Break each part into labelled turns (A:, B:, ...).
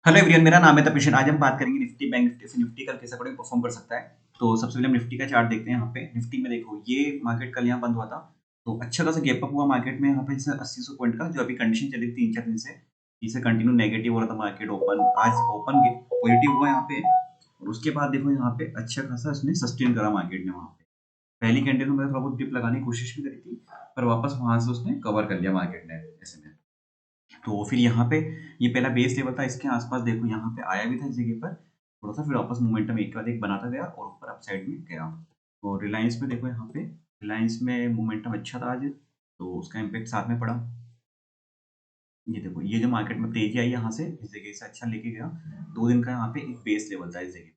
A: Hello everyone, मेरा नाम है तपिशन। आज हम बात करेंगे निफ्टी बैंक निफ्टी से निफ्टी कल कैसे अकॉर्डिंग परफॉर्म कर सकता है। तो सबसे पहले हम निफ्टी का चार्ट देखते हैं। यहाँ पे निफ्टी में देखो, ये मार्केट कल यहाँ बंद हुआ था, तो अच्छा खासा गैप अप हुआ मार्केट में। यहाँ पे जैसे 80 पॉइंट का जो अभी कंडीशन चली थी 3-4 दिन से, इसे कंटिन्यू नेगेटिव हो रहा था मार्केट। ओपन आज ओपन पॉजिटिव हुआ यहाँ पे, और उसके बाद देखो यहाँ पे अच्छा खासा इसने सस्टेन करा मार्केट ने। वहाँ पे पहली कैंडल में थोड़ा बहुत डिप लगाने की कोशिश भी करी थी, पर वापस वहां से उसने कवर कर लिया मार्केट ने ऐसे में। तो फिर यहाँ पे ये पहला बेस लेवल था, इसके आसपास देखो यहाँ पे आया भी था इस जगह पर थोड़ा सा, फिर वापस मोमेंटम एक के बाद एक बनाता गया और ऊपर अप साइड में गया। और रिलायंस में देखो, यहाँ पे रिलायंस में मोमेंटम अच्छा था आज, तो उसका इम्पैक्ट साथ में पड़ा। ये देखो, ये जो मार्केट में तेजी आई यहाँ से इस जगह से अच्छा लेके गया। 2 दिन का यहाँ पे एक बेस लेवल था इस जगह,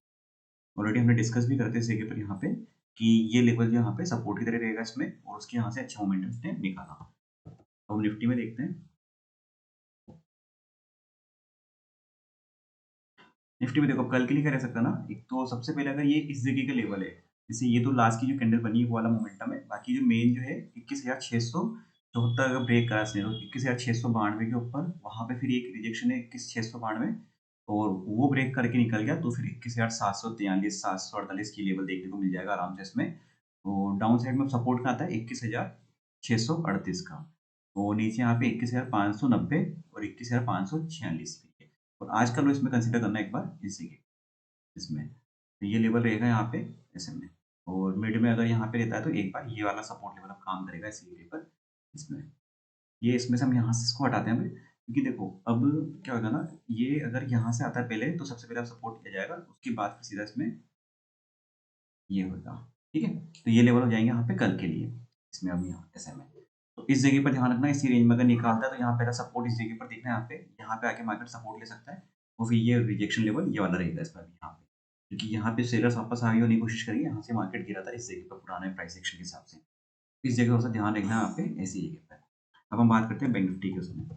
A: ऑलरेडी हमने डिस्कस भी करते इस जगह पर यहाँ पे कि ये लेवल जो यहाँ पे सपोर्ट की तरह रहेगा इसमें, और उसके यहाँ से अच्छा मोमेंटम इसने निकाला। अब निफ्टी में देखते हैं। निफ्टी में देखो, कल के लिए क्या रह सकता है ना, एक तो सबसे पहले अगर ये इस जगह का लेवल है, जैसे ये तो लास्ट की जो कैंडल बनी है वो वाला मोमेंटम है। बाकी जो मेन जो है 21,674 अगर ब्रेक करा इसने, तो 21,692 के ऊपर वहां पे फिर एक रिजेक्शन है 21,692, और वो ब्रेक करके निकल गया तो फिर 21,743 748 की लेवल देखने को मिल जाएगा आराम से इसमें। तो डाउन साइड में सपोर्ट का आता है 21,638 का, और नीचे यहाँ पे 21,590 और 21,546। और आज का लो इसमें कंसीडर करना एक बार इसी के इसमें, तो ये लेवल रहेगा यहाँ पे ऐसे में। और मिड में अगर यहाँ पे रहता है तो एक बार ये वाला सपोर्ट लेवल अब काम करेगा इसी के पर इसमें। ये इसमें से हम यहाँ से इसको हटाते हैं अभी, क्योंकि देखो अब क्या होगा ना, ये अगर यहाँ से आता है पहले तो सबसे पहले आप सपोर्ट किया जाएगा, उसके बाद फिर सीधा इसमें ये होगा। ठीक है, तो ये लेवल हो जाएंगे यहाँ पे कल के लिए इसमें। अब यहाँ ऐसे में तो इस जगह पर ध्यान रखना, इसी रेंज में अगर निकालता है तो यहाँ पहला सपोर्ट इस जगह पर देखना है। यहाँ पे आके मार्केट सपोर्ट ले सकता है, और फिर ये रिजेक्शन लेवल ये वाला रहेगा इस पर यहाँ पे, क्योंकि यहाँ पे सेलर्स वापस आगे होने की कोशिश करेंगे। यहाँ से मार्केट गिरा था इस जगह पर पुराने प्राइस एक्शन के हिसाब से, इस जगह थोड़ा सा ध्यान रखना है यहाँ पे ऐसी जगह पर। अब हम बात करते हैं बैंक निफ्टी के उसमें।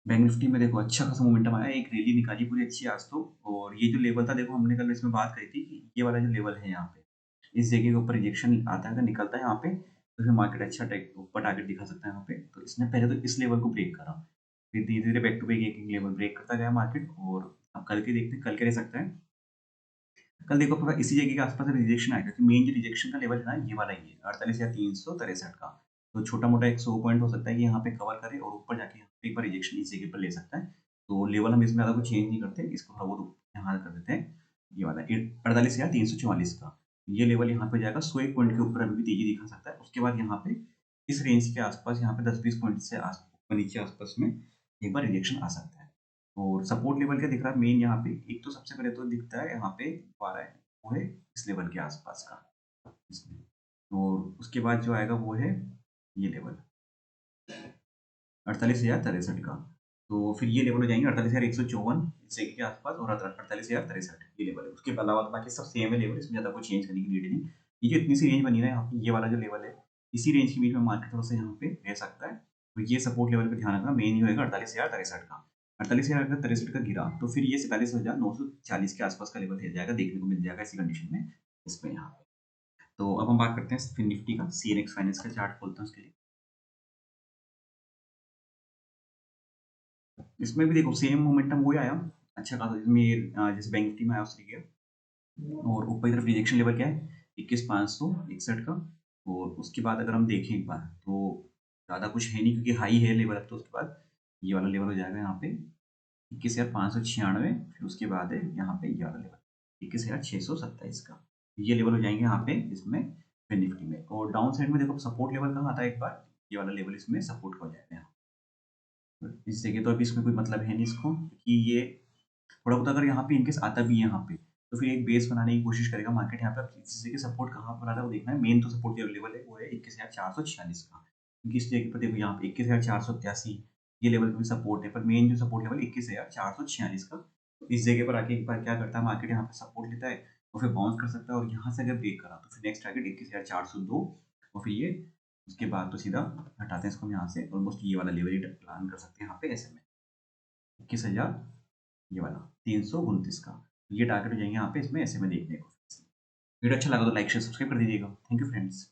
A: बैंक निफ्टी में देखो अच्छा खासा मोमेंटम आया, एक रैली निकाली पूरी अच्छी आज तो। और ये जो लेवल था देखो, हमने कल इसमें बात करी थी कि ये वाला जो लेवल है यहाँ पे इस जगह के ऊपर रिजेक्शन आता है, अगर निकलता है यहाँ पे तो फिर मार्केट अच्छा ऊपर टारगेट दिखा सकता है यहाँ पे। तो इसने पहले तो इस लेवल को ब्रेक करा, फिर धीरे धीरे बैक टू बैक एक एक लेवल ब्रेक करता गया मार्केट। और अब कल के देखते हैं कल क्या रह सकता है। कल देखो पूरा इसी जगह के आसपास रिजेक्शन आएगा, क्योंकि मेन जो रिजेक्शन का लेवल है ना ये वाला ही है 48,363 का। तो छोटा मोटा एक 100 पॉइंट हो सकता है कि यहाँ पे कवर करे और ऊपर जाके यहाँ पे एक बार रिजेक्शन इस जगह पर ले सकता है। तो लेवल हम इसमें ज़्यादा कुछ चेंज नहीं करते, इसको थोड़ा बहुत यहाँ कर देते हैं। ये वाला 48,344 का ये लेवल यहाँ पे जाएगा, 101 पॉइंट के ऊपर अभी भी तेजी दिखा सकता है। उसके बाद यहाँ पे इस रेंज के आसपास यहाँ पे 10-20 पॉइंट से ऊपर नीचे आसपास में एक बार रिजेक्शन आ सकता है। और सपोर्ट लेवल क्या दिख रहा है मेन यहाँ पे, एक तो सबसे पहले तो दिखता है यहाँ पे आ रहा है वो है इस लेवल के आसपास का इसमें। और उसके बाद जो आएगा वो है ये लेवल 48,063 का। तो फिर ये लेवल हो जाएंगे 48,154 इस जगह के आसपास, और 48,063 ये लेवल है। उसके अलावा तो बाकी सब सेम है लेवल, इसमें ज़्यादा कुछ चेंज करने की नीड नहीं। ये जो इतनी सी रेंज बनी ना यहाँ पे, ये वाला जो लेवल है इसी रेंज के बीच में मार्केट थोड़ा सा यहाँ पे रह सकता है। तो ये सपोर्ट लेवल पे ध्यान रखना, मेन ही होगा 48,063 का। 48,063 का गिरा तो फिर ये 47,940 के आसपास का लेवल रह जाएगा, देखने को मिल जाएगा इसी कंडीशन में इसमें यहाँ पे। तो अब हम बात करते हैं फिर निफ्टी का, सीएनएक्स फाइनेंस का चार्ट खोलते हैं उसके लिए। इसमें भी देखो सेम मोमेंटम वही आया अच्छा खासा, इसमें जैसे बैंक निफ्टी में आया उस तरीके। और ऊपर की तरफ रिजेक्शन लेवल क्या है 21,561 का। और उसके बाद अगर हम देखें एक बार तो ज़्यादा कुछ है नहीं, क्योंकि हाई है लेवल अब। तो उसके बाद ये वाला लेवल हो जाएगा यहाँ पे 21,596, फिर उसके बाद है यहाँ पे ये वाला लेवल 21,627 का। ये लेवल हो जाएंगे यहाँ पे इसमें बैंक निफ्टी में। और डाउन साइड में देखो सपोर्ट लेवल कहाँ आता है, एक बार ये वाला लेवल इसमें सपोर्ट हो जाएगा यहाँ। इस जगह तो अभी इसमें कोई मतलब है नहीं इसको, कि ये थोड़ा बहुत अगर यहाँ पे इनकेस आता भी है यहाँ पे, तो फिर एक बेस बनाने की कोशिश करेगा मार्केट यहाँ पे। अब इस जगह सपोर्ट कहाँ पर आ रहा है वो देखना है। मेन तो सपोर्ट जो लेवल है वो है 21,446 का, क्योंकि इस जगह पर देखो यहाँ पे 21,483 ये लेवल भी सपोर्ट है, पर मेन जो सपोर्ट लेवल 21,446 का। तो इस जगह पर आके एक बार क्या करता है मार्केट, यहाँ पे सपोर्ट लेता है और फिर बाउंस कर सकता है। और यहाँ से अगर ब्रेक करा तो फिर नेक्स्ट टारगेट 21,402, और फिर ये उसके बाद तो सीधा हटाते हैं इसको हम यहाँ से। ऑलमोस्ट ये वाला लेवल ही प्लान कर सकते हैं यहाँ पे ऐसे में 21,000 ये वाला 329 का। ये टारगेट हो जाएंगे यहाँ पे इसमें ऐसे में देखने को। वीडियो अच्छा लगा तो लाइक शेयर सब्सक्राइब कर दीजिएगा। Thank you friends.